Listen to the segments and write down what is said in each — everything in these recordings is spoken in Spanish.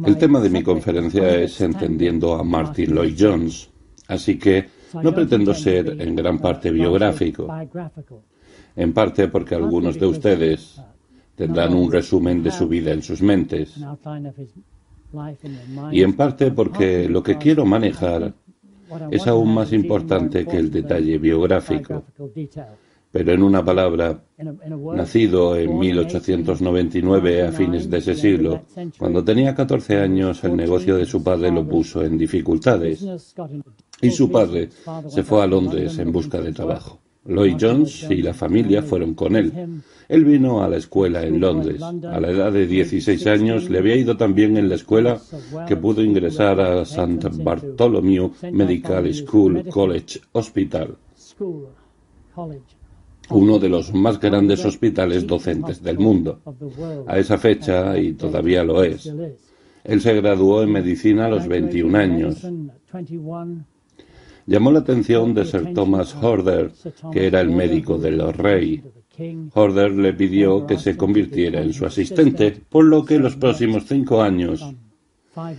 El tema de mi conferencia es entendiendo a Martyn Lloyd-Jones, así que no pretendo ser en gran parte biográfico, en parte porque algunos de ustedes tendrán un resumen de su vida en sus mentes, y en parte porque lo que quiero manejar es aún más importante que el detalle biográfico. Pero en una palabra, nacido en 1899 a fines de ese siglo, cuando tenía 14 años el negocio de su padre lo puso en dificultades y su padre se fue a Londres en busca de trabajo. Lloyd-Jones y la familia fueron con él. Él vino a la escuela en Londres. A la edad de 16 años le había ido tan bien en la escuela que pudo ingresar a St. Bartholomew Medical School College Hospital, uno de los más grandes hospitales docentes del mundo. A esa fecha, y todavía lo es, él se graduó en medicina a los 21 años. Llamó la atención de Sir Thomas Horder, que era el médico del rey. Horder le pidió que se convirtiera en su asistente, por lo que los próximos 5 años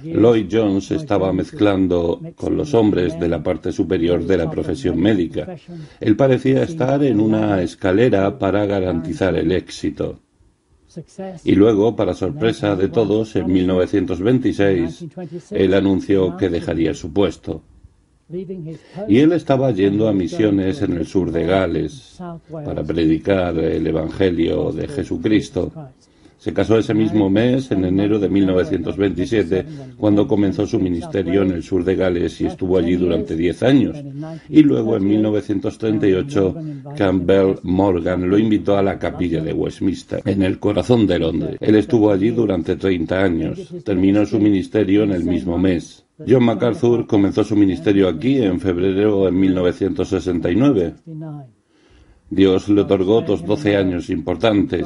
Lloyd-Jones estaba mezclando con los hombres de la parte superior de la profesión médica. Él parecía estar en una escalera para garantizar el éxito. Y luego, para sorpresa de todos, en 1926, él anunció que dejaría su puesto. Y él estaba yendo a misiones en el sur de Gales para predicar el Evangelio de Jesucristo. Se casó ese mismo mes, en enero de 1927, cuando comenzó su ministerio en el sur de Gales y estuvo allí durante 10 años. Y luego, en 1938, Campbell Morgan lo invitó a la capilla de Westminster, en el corazón de Londres. Él estuvo allí durante 30 años. Terminó su ministerio en el mismo mes. John MacArthur comenzó su ministerio aquí en febrero de 1969. Dios le otorgó otros 12 años importantes,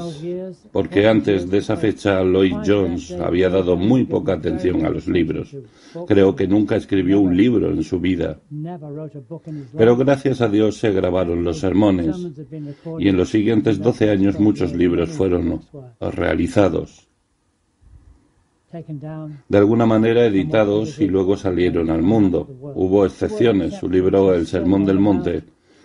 porque antes de esa fecha Lloyd-Jones había dado muy poca atención a los libros. Creo que nunca escribió un libro en su vida. Pero gracias a Dios se grabaron los sermones, y en los siguientes 12 años muchos libros fueron realizados. De alguna manera editados y luego salieron al mundo. Hubo excepciones. Su libro El Sermón del Monte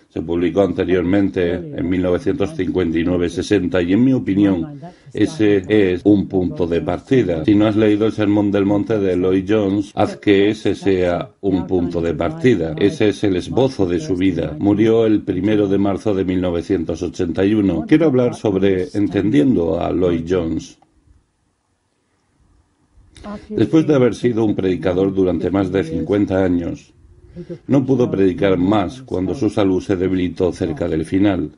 se publicó anteriormente en 1959-60 y en mi opinión ese es un punto de partida. Si no has leído El Sermón del Monte de Lloyd-Jones, haz que ese sea un punto de partida. Ese es el esbozo de su vida. Murió el 1 de marzo de 1981. Quiero hablar sobre entendiendo a Lloyd-Jones. Después de haber sido un predicador durante más de 50 años, no pudo predicar más cuando su salud se debilitó cerca del final.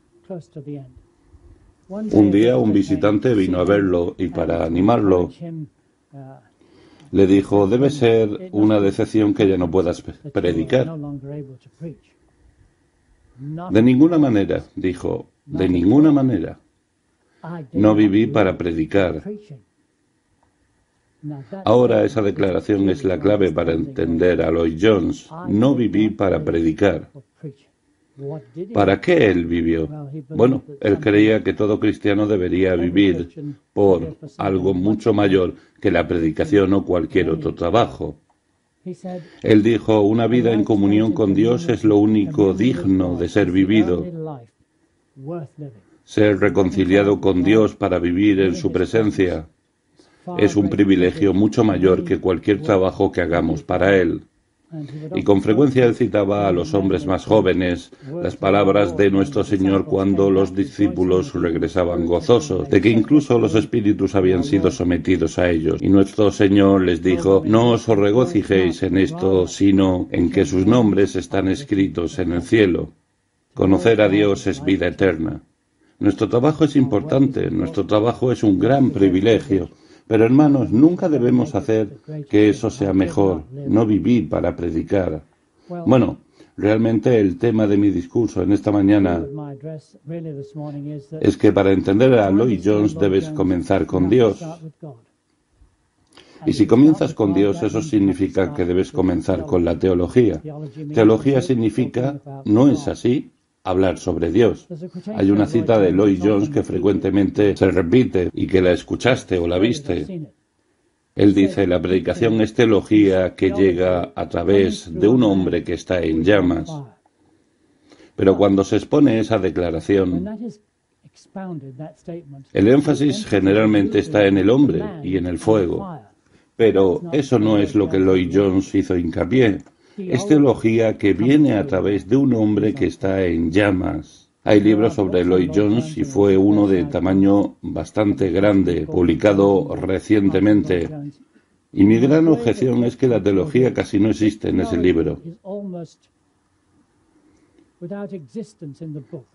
Un día un visitante vino a verlo y para animarlo le dijo: debe ser una decepción que ya no puedas predicar. De ninguna manera, dijo, de ninguna manera. No viví para predicar. Ahora esa declaración es la clave para entender a Lloyd-Jones. No viví para predicar. ¿Para qué él vivió? Bueno, él creía que todo cristiano debería vivir por algo mucho mayor que la predicación o cualquier otro trabajo. Él dijo: una vida en comunión con Dios es lo único digno de ser vivido. Ser reconciliado con Dios para vivir en su presencia es un privilegio mucho mayor que cualquier trabajo que hagamos para Él. Y con frecuencia él citaba a los hombres más jóvenes las palabras de nuestro Señor cuando los discípulos regresaban gozosos, de que incluso los espíritus habían sido sometidos a ellos. Y nuestro Señor les dijo: no os regocijéis en esto, sino en que sus nombres están escritos en el cielo. Conocer a Dios es vida eterna. Nuestro trabajo es importante, nuestro trabajo es un gran privilegio. Pero, hermanos, nunca debemos hacer que eso sea mejor. No viví para predicar. Bueno, realmente el tema de mi discurso en esta mañana es que para entender a Lloyd-Jones debes comenzar con Dios. Y si comienzas con Dios, eso significa que debes comenzar con la teología. Teología significa, ¿no es así?, hablar sobre Dios. Hay una cita de Lloyd-Jones que frecuentemente se repite y que la escuchaste o la viste. Él dice, la predicación es teología que llega a través de un hombre que está en llamas. Pero cuando se expone esa declaración, el énfasis generalmente está en el hombre y en el fuego. Pero eso no es lo que Lloyd Jones hizo hincapié. Es teología que viene a través de un hombre que está en llamas. Hay libros sobre Lloyd Jones y fue uno de tamaño bastante grande, publicado recientemente. Y mi gran objeción es que la teología casi no existe en ese libro.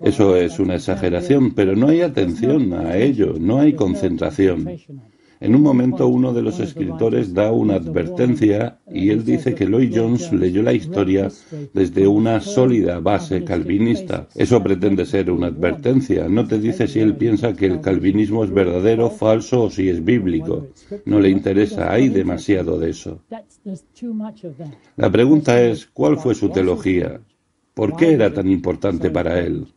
Eso es una exageración, pero no hay atención a ello, no hay concentración. En un momento uno de los escritores da una advertencia y él dice que Lloyd Jones leyó la historia desde una sólida base calvinista. Eso pretende ser una advertencia. No te dice si él piensa que el calvinismo es verdadero, falso o si es bíblico. No le interesa, hay demasiado de eso. La pregunta es, ¿cuál fue su teología? ¿Por qué era tan importante para él?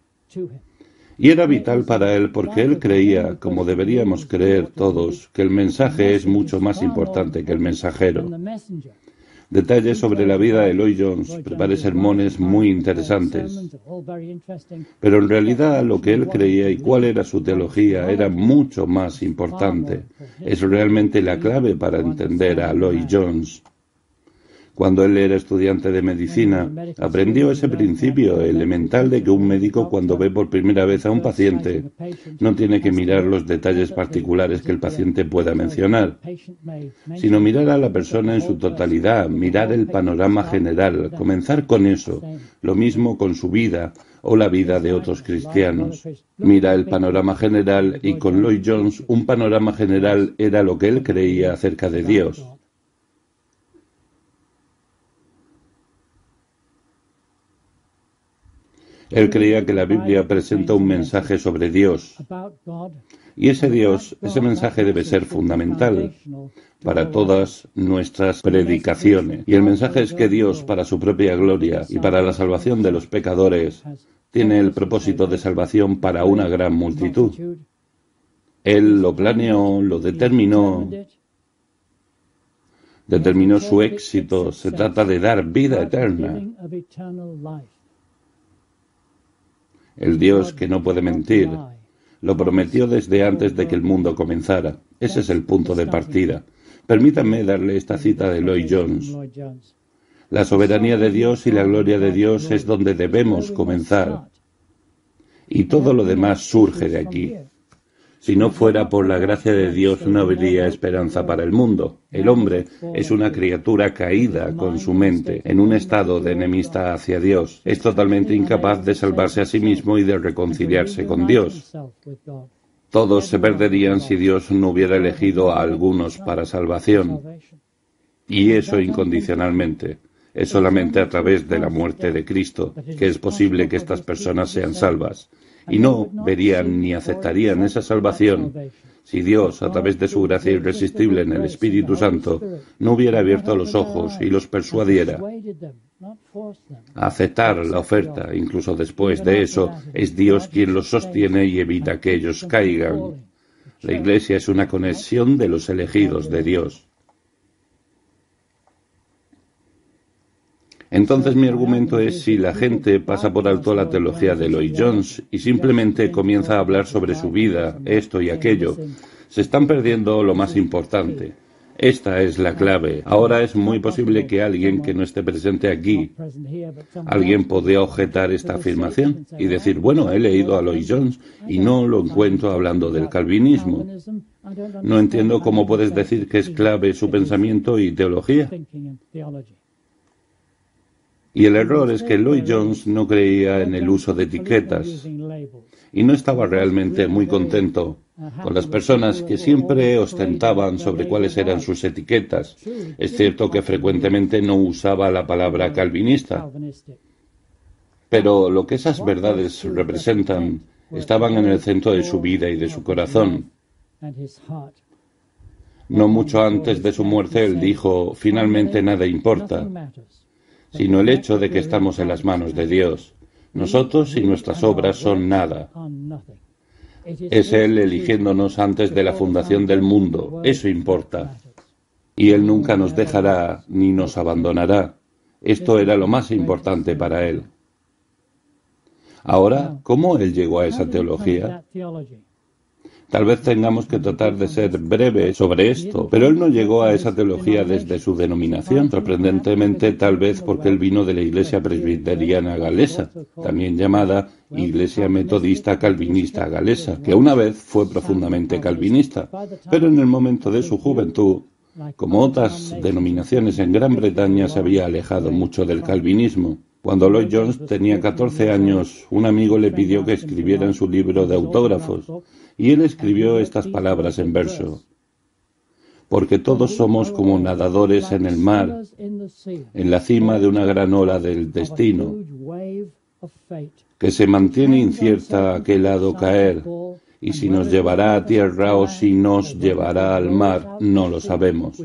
Y era vital para él porque él creía, como deberíamos creer todos, que el mensaje es mucho más importante que el mensajero. Detalles sobre la vida de Lloyd Jones, prepare sermones muy interesantes. Pero en realidad lo que él creía y cuál era su teología era mucho más importante. Es realmente la clave para entender a Lloyd Jones. Cuando él era estudiante de medicina, aprendió ese principio elemental de que un médico cuando ve por primera vez a un paciente no tiene que mirar los detalles particulares que el paciente pueda mencionar, sino mirar a la persona en su totalidad, mirar el panorama general, comenzar con eso, lo mismo con su vida o la vida de otros cristianos. Mira el panorama general y con Lloyd Jones un panorama general era lo que él creía acerca de Dios. Él creía que la Biblia presenta un mensaje sobre Dios. Y ese Dios, ese mensaje debe ser fundamental para todas nuestras predicaciones. Y el mensaje es que Dios, para su propia gloria y para la salvación de los pecadores, tiene el propósito de salvación para una gran multitud. Él lo planeó, lo determinó su éxito. Se trata de dar vida eterna. El Dios que no puede mentir, lo prometió desde antes de que el mundo comenzara. Ese es el punto de partida. Permítanme darle esta cita de Lloyd Jones. La soberanía de Dios y la gloria de Dios es donde debemos comenzar. Y todo lo demás surge de aquí. Si no fuera por la gracia de Dios, no habría esperanza para el mundo. El hombre es una criatura caída con su mente, en un estado de enemistad hacia Dios. Es totalmente incapaz de salvarse a sí mismo y de reconciliarse con Dios. Todos se perderían si Dios no hubiera elegido a algunos para salvación. Y eso incondicionalmente. Es solamente a través de la muerte de Cristo que es posible que estas personas sean salvas. Y no verían ni aceptarían esa salvación si Dios, a través de su gracia irresistible en el Espíritu Santo, no hubiera abierto los ojos y los persuadiera a aceptar la oferta. Incluso después de eso, es Dios quien los sostiene y evita que ellos caigan. La Iglesia es una conexión de los elegidos de Dios. Entonces mi argumento es si la gente pasa por alto la teología de Lloyd Jones y simplemente comienza a hablar sobre su vida, esto y aquello, se están perdiendo lo más importante. Esta es la clave. Ahora es muy posible que alguien que no esté presente aquí, alguien podría objetar esta afirmación y decir, bueno, he leído a Lloyd Jones y no lo encuentro hablando del calvinismo. No entiendo cómo puedes decir que es clave su pensamiento y teología. Y el error es que Lloyd Jones no creía en el uso de etiquetas y no estaba realmente muy contento con las personas que siempre ostentaban sobre cuáles eran sus etiquetas. Es cierto que frecuentemente no usaba la palabra calvinista, pero lo que esas verdades representan estaban en el centro de su vida y de su corazón. No mucho antes de su muerte él dijo, finalmente nada importa, sino el hecho de que estamos en las manos de Dios. Nosotros y nuestras obras son nada. Es Él eligiéndonos antes de la fundación del mundo. Eso importa. y Él nunca nos dejará ni nos abandonará. Esto era lo más importante para Él. Ahora, ¿cómo Él llegó a esa teología? Tal vez tengamos que tratar de ser breve sobre esto, pero Él no llegó a esa teología desde su denominación, sorprendentemente tal vez porque Él vino de la Iglesia Presbiteriana Galesa, también llamada Iglesia Metodista Calvinista Galesa, que una vez fue profundamente calvinista, pero en el momento de su juventud, como otras denominaciones en Gran Bretaña, se había alejado mucho del calvinismo. Cuando Lloyd Jones tenía 14 años, un amigo le pidió que escribiera en su libro de autógrafos, y él escribió estas palabras en verso: porque todos somos como nadadores en el mar, en la cima de una gran ola del destino, que se mantiene incierta a qué lado caer, y si nos llevará a tierra o si nos llevará al mar, no lo sabemos.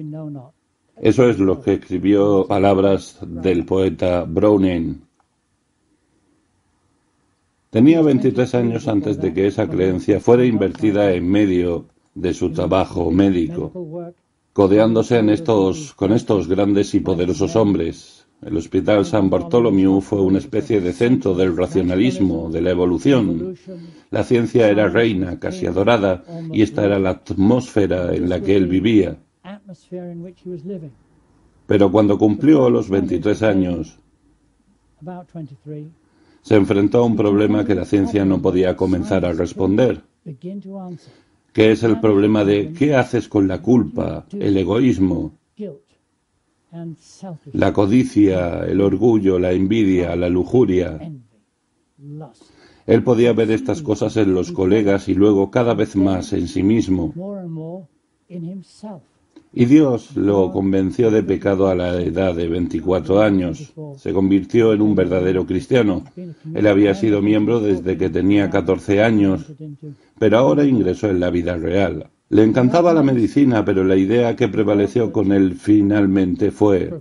Eso es lo que escribió palabras del poeta Browning. Tenía 23 años antes de que esa creencia fuera invertida en medio de su trabajo médico, codeándose con estos grandes y poderosos hombres. El Hospital San Bartholomew fue una especie de centro del racionalismo, de la evolución. La ciencia era reina, casi adorada, y esta era la atmósfera en la que él vivía. Pero cuando cumplió los 23 años, se enfrentó a un problema que la ciencia no podía comenzar a responder, que es el problema de ¿qué haces con la culpa, el egoísmo, la codicia, el orgullo, la envidia, la lujuria? Él podía ver estas cosas en los colegas y luego cada vez más en sí mismo. Y Dios lo convenció de pecado a la edad de 24 años. Se convirtió en un verdadero cristiano. Él había sido miembro desde que tenía 14 años, pero ahora ingresó en la vida real. Le encantaba la medicina, pero la idea que prevaleció con él finalmente fue: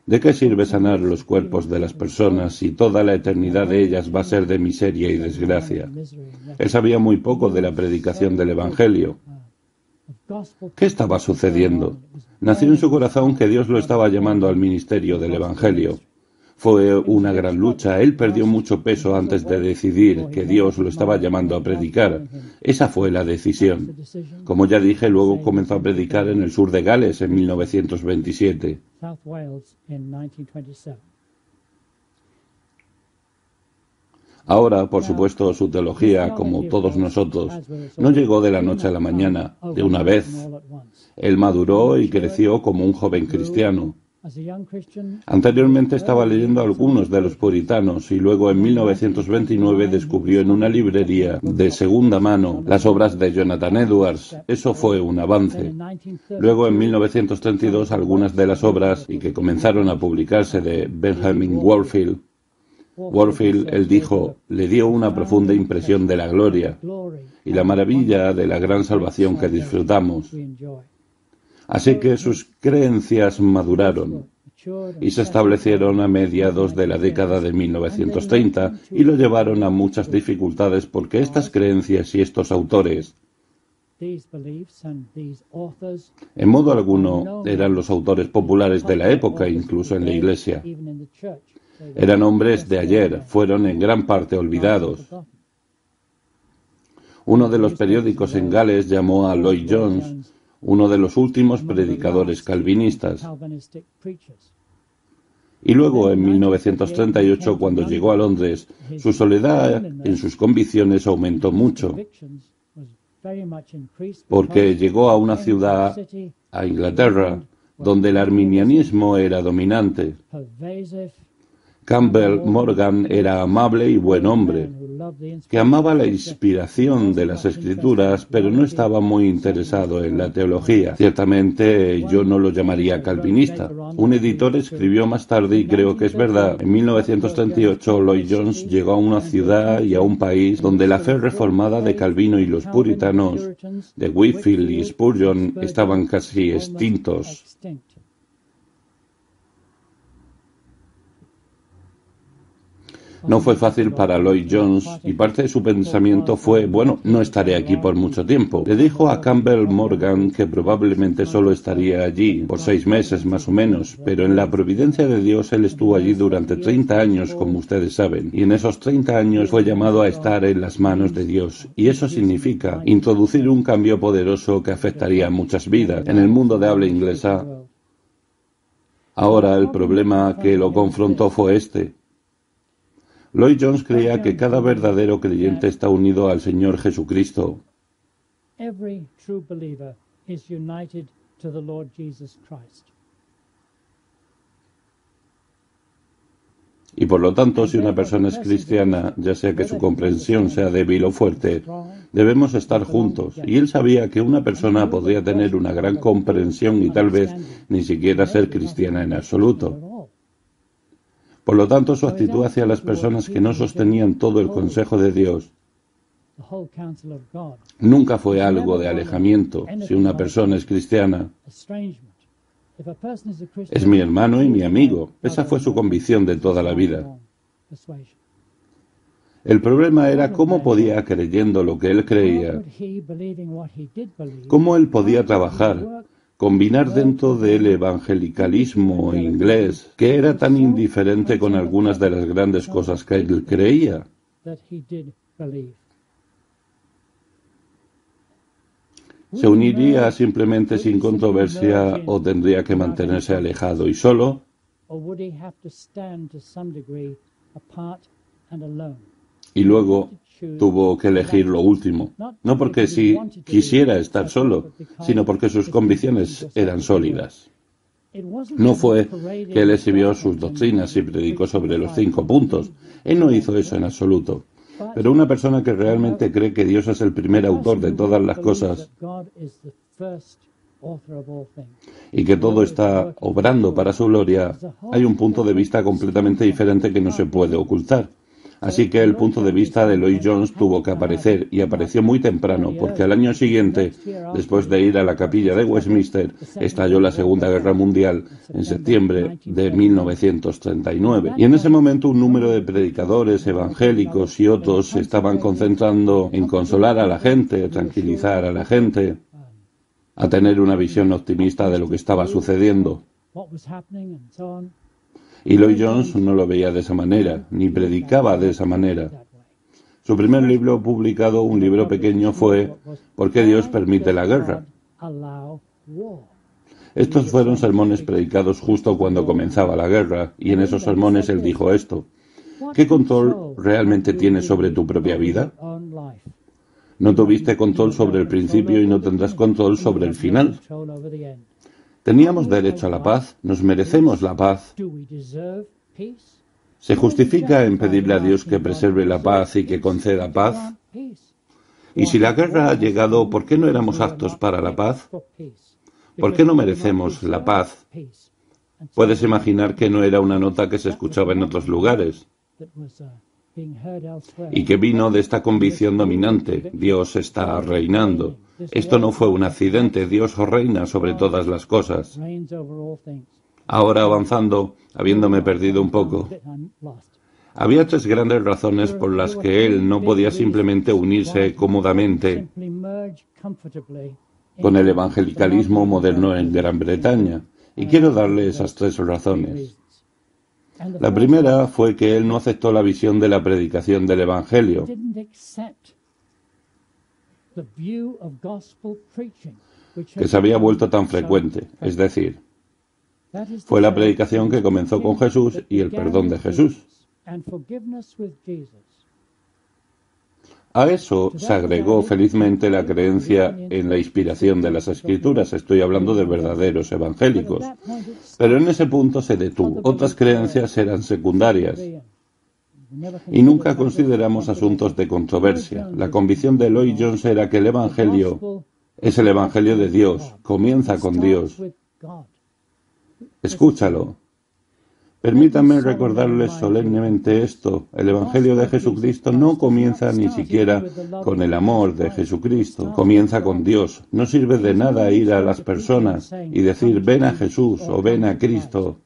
¿de qué sirve sanar los cuerpos de las personas si toda la eternidad de ellas va a ser de miseria y desgracia? Él sabía muy poco de la predicación del Evangelio. ¿Qué estaba sucediendo? Nació en su corazón que Dios lo estaba llamando al ministerio del Evangelio. Fue una gran lucha. Él perdió mucho peso antes de decidir que Dios lo estaba llamando a predicar. Esa fue la decisión. Como ya dije, luego comenzó a predicar en el sur de Gales en 1927. Ahora, por supuesto, su teología, como todos nosotros, no llegó de la noche a la mañana, de una vez. Él maduró y creció como un joven cristiano. Anteriormente estaba leyendo algunos de los puritanos y luego en 1929 descubrió en una librería de segunda mano las obras de Jonathan Edwards. Eso fue un avance. Luego en 1932 algunas de las obras y que comenzaron a publicarse de Benjamin Warfield. Warfield, él dijo, le dio una profunda impresión de la gloria y la maravilla de la gran salvación que disfrutamos. Así que sus creencias maduraron y se establecieron a mediados de la década de 1930 y lo llevaron a muchas dificultades porque estas creencias y estos autores, en modo alguno, eran los autores populares de la época, incluso en la Iglesia. Eran hombres de ayer, fueron en gran parte olvidados. Uno de los periódicos en Gales llamó a Lloyd Jones uno de los últimos predicadores calvinistas. Y luego, en 1938, cuando llegó a Londres, su soledad en sus convicciones aumentó mucho, porque llegó a una ciudad, a Inglaterra, donde el arminianismo era dominante. Campbell Morgan era amable y buen hombre, que amaba la inspiración de las Escrituras, pero no estaba muy interesado en la teología. Ciertamente yo no lo llamaría calvinista. Un editor escribió más tarde, y creo que es verdad, en 1938 Lloyd Jones llegó a una ciudad y a un país donde la fe reformada de Calvino y los puritanos, de Whitefield y Spurgeon, estaban casi extintos. No fue fácil para Lloyd Jones y parte de su pensamiento fue, bueno, no estaré aquí por mucho tiempo. Le dijo a Campbell Morgan que probablemente solo estaría allí por 6 meses más o menos, pero en la providencia de Dios él estuvo allí durante 30 años, como ustedes saben, y en esos 30 años fue llamado a estar en las manos de Dios, y eso significa introducir un cambio poderoso que afectaría a muchas vidas en el mundo de habla inglesa. Ahora el problema que lo confrontó fue este. Lloyd Jones creía que cada verdadero creyente está unido al Señor Jesucristo. Y por lo tanto, si una persona es cristiana, ya sea que su comprensión sea débil o fuerte, debemos estar juntos. Y él sabía que una persona podría tener una gran comprensión y tal vez ni siquiera ser cristiana en absoluto. Por lo tanto, su actitud hacia las personas que no sostenían todo el consejo de Dios nunca fue algo de alejamiento. Si una persona es cristiana, es mi hermano y mi amigo. Esa fue su convicción de toda la vida. El problema era cómo podía, creyendo lo que él creía, cómo él podía trabajar, combinar dentro del evangelicalismo inglés, que era tan indiferente con algunas de las grandes cosas que él creía. ¿Se uniría simplemente sin controversia o tendría que mantenerse alejado y solo? Y luego tuvo que elegir lo último, no porque sí quisiera estar solo, sino porque sus convicciones eran sólidas. No fue que él exhibió sus doctrinas y predicó sobre los 5 puntos. Él no hizo eso en absoluto. Pero una persona que realmente cree que Dios es el primer autor de todas las cosas y que todo está obrando para su gloria, hay un punto de vista completamente diferente que no se puede ocultar. Así que el punto de vista de Lloyd Jones tuvo que aparecer, y apareció muy temprano, porque al año siguiente, después de ir a la capilla de Westminster, estalló la Segunda Guerra Mundial en septiembre de 1939. Y en ese momento un número de predicadores evangélicos y otros se estaban concentrando en consolar a la gente, tranquilizar a la gente, a tener una visión optimista de lo que estaba sucediendo. Y Lloyd Jones no lo veía de esa manera, ni predicaba de esa manera. Su primer libro publicado, un libro pequeño, fue ¿Por qué Dios permite la guerra? Estos fueron sermones predicados justo cuando comenzaba la guerra, y en esos sermones él dijo esto: ¿qué control realmente tienes sobre tu propia vida? No tuviste control sobre el principio y no tendrás control sobre el final. Teníamos derecho a la paz, nos merecemos la paz. ¿Se justifica en pedirle a Dios que preserve la paz y que conceda paz? Y si la guerra ha llegado, ¿por qué no éramos aptos para la paz? ¿Por qué no merecemos la paz? Puedes imaginar que no era una nota que se escuchaba en otros lugares y que vino de esta convicción dominante: Dios está reinando. Esto no fue un accidente, Dios reina sobre todas las cosas. Ahora avanzando, habiéndome perdido un poco, había 3 grandes razones por las que él no podía simplemente unirse cómodamente con el evangelicalismo moderno en Gran Bretaña, y quiero darle esas 3 razones. La primera fue que él no aceptó la visión de la predicación del Evangelio. Que se había vuelto tan frecuente, es decir, fue la predicación que comenzó con Jesús y el perdón de Jesús. A eso se agregó felizmente la creencia en la inspiración de las Escrituras. Estoy hablando de verdaderos evangélicos. Pero en ese punto se detuvo. Otras creencias eran secundarias. Y nunca consideramos asuntos de controversia. La convicción de Lloyd Jones era que el Evangelio es el Evangelio de Dios. Comienza con Dios. Escúchalo. Permítanme recordarles solemnemente esto: el Evangelio de Jesucristo no comienza ni siquiera con el amor de Jesucristo, comienza con Dios. No sirve de nada ir a las personas y decir ven a Jesús o ven a Cristo.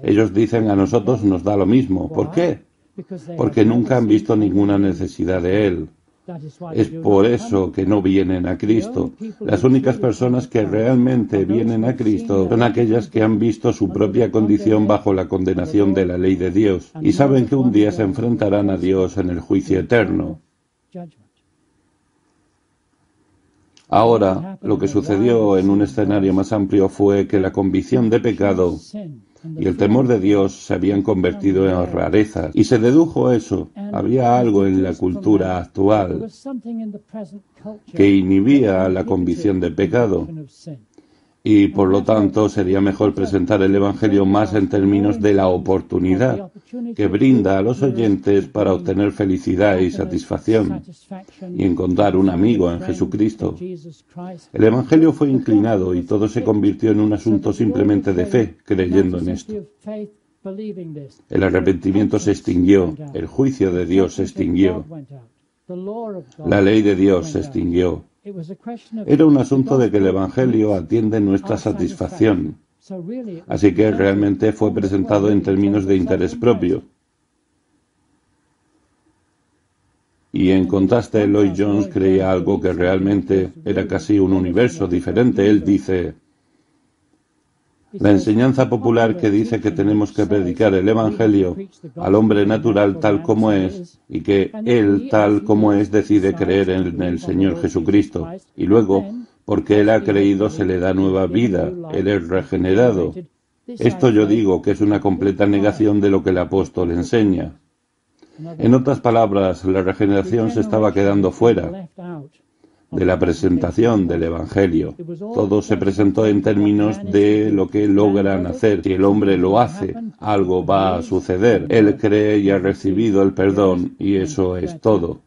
Ellos dicen a nosotros nos da lo mismo. ¿Por qué? porque nunca han visto ninguna necesidad de Él. Es por eso que no vienen a Cristo. Las únicas personas que realmente vienen a Cristo son aquellas que han visto su propia condición bajo la condenación de la ley de Dios y saben que un día se enfrentarán a Dios en el juicio eterno. Ahora, lo que sucedió en un escenario más amplio fue que la convicción de pecado y el temor de Dios se habían convertido en rarezas, y se dedujo eso. Había algo en la cultura actual que inhibía la convicción de pecado, y por lo tanto sería mejor presentar el Evangelio más en términos de la oportunidad que brinda a los oyentes para obtener felicidad y satisfacción y encontrar un amigo en Jesucristo. El Evangelio fue inclinado y todo se convirtió en un asunto simplemente de fe, creyendo en esto. El arrepentimiento se extinguió, el juicio de Dios se extinguió, la ley de Dios se extinguió. Era un asunto de que el Evangelio atiende nuestra satisfacción. Así que realmente fue presentado en términos de interés propio. Y en contraste, Lloyd Jones creía algo que realmente era casi un universo diferente. Él dice: la enseñanza popular que dice que tenemos que predicar el Evangelio al hombre natural tal como es, y que él tal como es decide creer en el Señor Jesucristo, y luego, porque él ha creído, se le da nueva vida, él es regenerado. Esto yo digo que es una completa negación de lo que el apóstol enseña. En otras palabras, la regeneración se estaba quedando fuera de la presentación del Evangelio. Todo se presentó en términos de lo que logran hacer. Si el hombre lo hace, algo va a suceder. Él cree y ha recibido el perdón, y eso es todo.